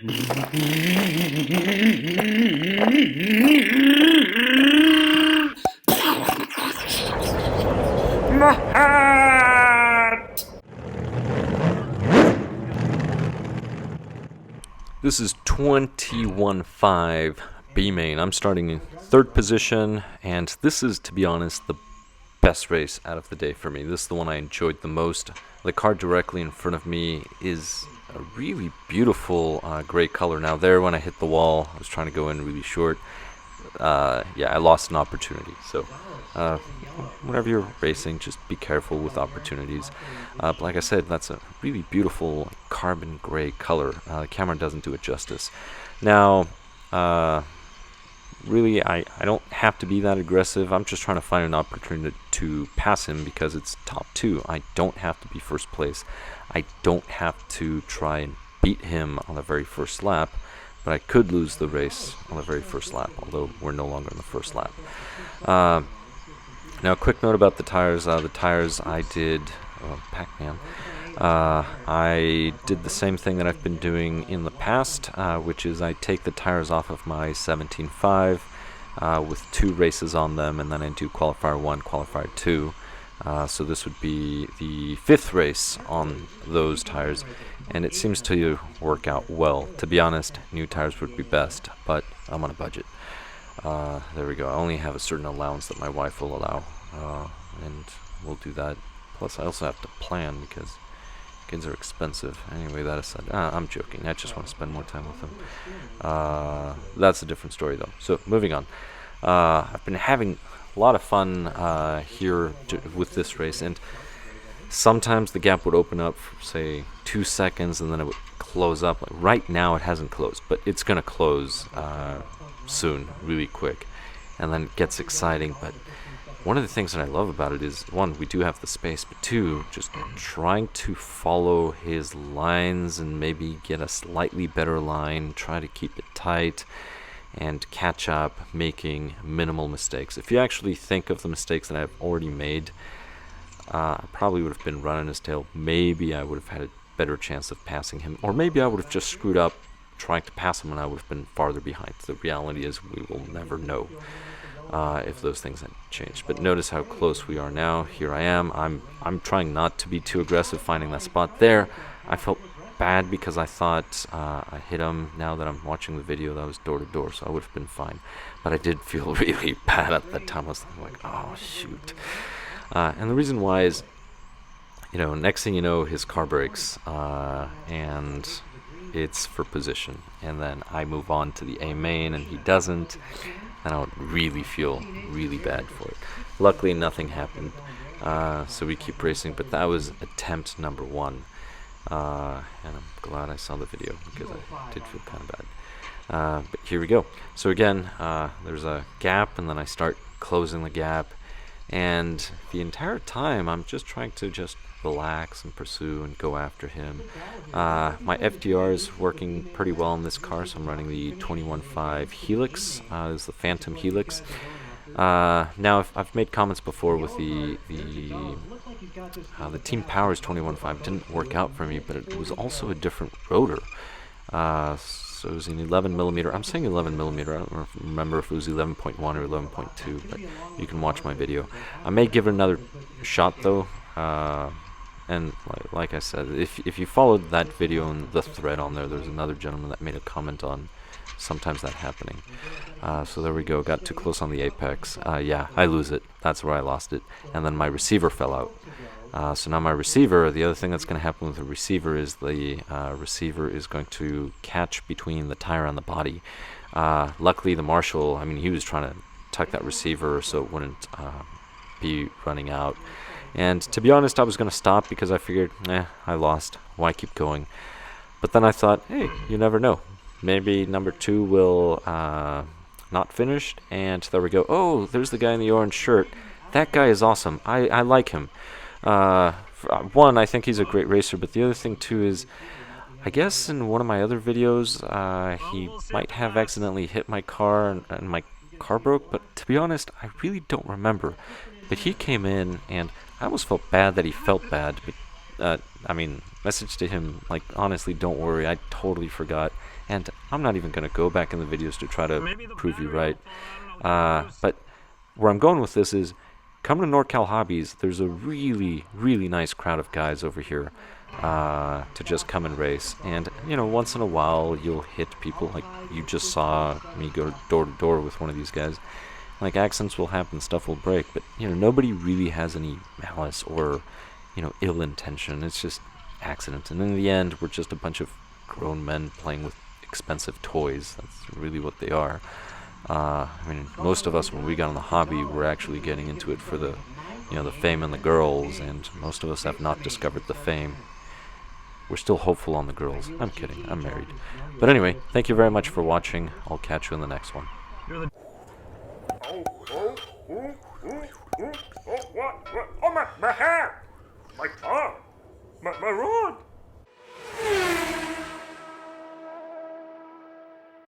This is 21.5 Bmain. I'm starting in 3rd position, and this is, to be honest, the best race out of the day for me. This is the one I enjoyed the most. The car directly in front of me is a really beautiful gray color. Now there, when I hit the wall, I was trying to go in really short. Yeah, I lost an opportunity. So whenever you're racing, just be careful with opportunities. But like I said, that's a really beautiful carbon gray color. The camera doesn't do it justice. Now, really, I don't have to be that aggressive. I'm just trying to find an opportunity to pass him because it's top 2. I don't have to be first place. I don't have to try and beat him on the very first lap, but I could lose the race on the very first lap, although we're no longer in the first lap. Now, quick note about the tires. The tires I did, Pac-Man. I did the same thing that I've been doing in the past, which is I take the tires off of my 17.5 with 2 races on them, and then I do qualifier 1, qualifier 2. So this would be the 5th race on those tires, and it seems to work out well. To be honest, new tires would be best, but I'm on a budget. There we go. I only have a certain allowance that my wife will allow, and we'll do that. Plus, I also have to plan because kids are expensive. Anyway, that aside, I'm joking. I just want to spend more time with them. That's a different story, though. So, moving on. I've been having a lot of fun here with this race, and sometimes the gap would open up for, say, 2 seconds, and then it would close up. Like right now, it hasn't closed, but it's going to close soon, really quick, and then it gets exciting. But one of the things that I love about it is, 1, we do have the space, but 2, just trying to follow his lines and maybe get a slightly better line, try to keep it tight, and catch up, making minimal mistakes. If you actually think of the mistakes that I've already made, I probably would have been running his tail. Maybe I would have had a better chance of passing him, or maybe I would have just screwed up trying to pass him and I would have been farther behind. The reality is we will never know if those things had changed. But notice how close we are now. Here I am. I'm trying not to be too aggressive finding that spot there. I felt bad because I thought I hit him. Now that I'm watching the video, that was door to door, so I would have been fine. But I did feel really bad at that time. I was like, oh shoot. And the reason why is, next thing you know, his car breaks, and it's for position. And then I move on to the A main, and he doesn't. And I would really feel really bad for it. Luckily, nothing happened, so we keep racing. But that was attempt number 1, and I'm glad I saw the video because I did feel kind of bad. But here we go. So again, there's a gap, and then I start closing the gap. And the entire time, I'm just trying to just relax and pursue and go after him. My FDR is working pretty well in this car, so I'm running the 21.5 Helix. This is the Fantom Helix. Now, I've made comments before with the Team Powers 21.5 didn't work out for me, but it was also a different rotor. So it was an 11mm. I'm saying 11mm. I don't remember if it was 11.1 or 11.2, but you can watch my video. I may give it another shot, though. And like I said, if you followed that video and the thread on there, there's another gentleman that made a comment on sometimes that happening. So there we go. Got too close on the apex. Yeah, I lose it. That's where I lost it. And then my receiver fell out. So now my receiver, the other thing that's going to happen with the receiver is the receiver is going to catch between the tire and the body. Luckily, the Marshal, he was trying to tuck that receiver so it wouldn't be running out. And to be honest, I was going to stop because I figured, I lost. Why keep going? But then I thought, hey, you never know. Maybe number 2 will not finish. And there we go. Oh, there's the guy in the orange shirt. That guy is awesome. I like him. One, I think he's a great racer, but the other thing too is, I guess in one of my other videos, he might have accidentally hit my car and my car broke, but to be honest, I really don't remember. But he came in, and I almost felt bad that he felt bad, but, message to him, like, honestly, don't worry, I totally forgot. And I'm not even going to go back in the videos to try to prove you right. But where I'm going with this is, come to Norcal Hobbies. There's a really, really nice crowd of guys over here to just come and race. And, you know, once in a while, you'll hit people like you just saw me go door to door with one of these guys. Like, accidents will happen, stuff will break, but, you know, nobody really has any malice or, you know, ill intention. It's just accidents. And in the end, we're just a bunch of grown men playing with expensive toys. That's really what they are. I mean, most of us, when we got in the hobby, were actually getting into it for the, you know, the fame and the girls, and most of us have not discovered the fame. We're still hopeful on the girls. I'm kidding, I'm married. But anyway, thank you very much for watching. I'll catch you in the next one. Oh, my hair! My tongue! My rod!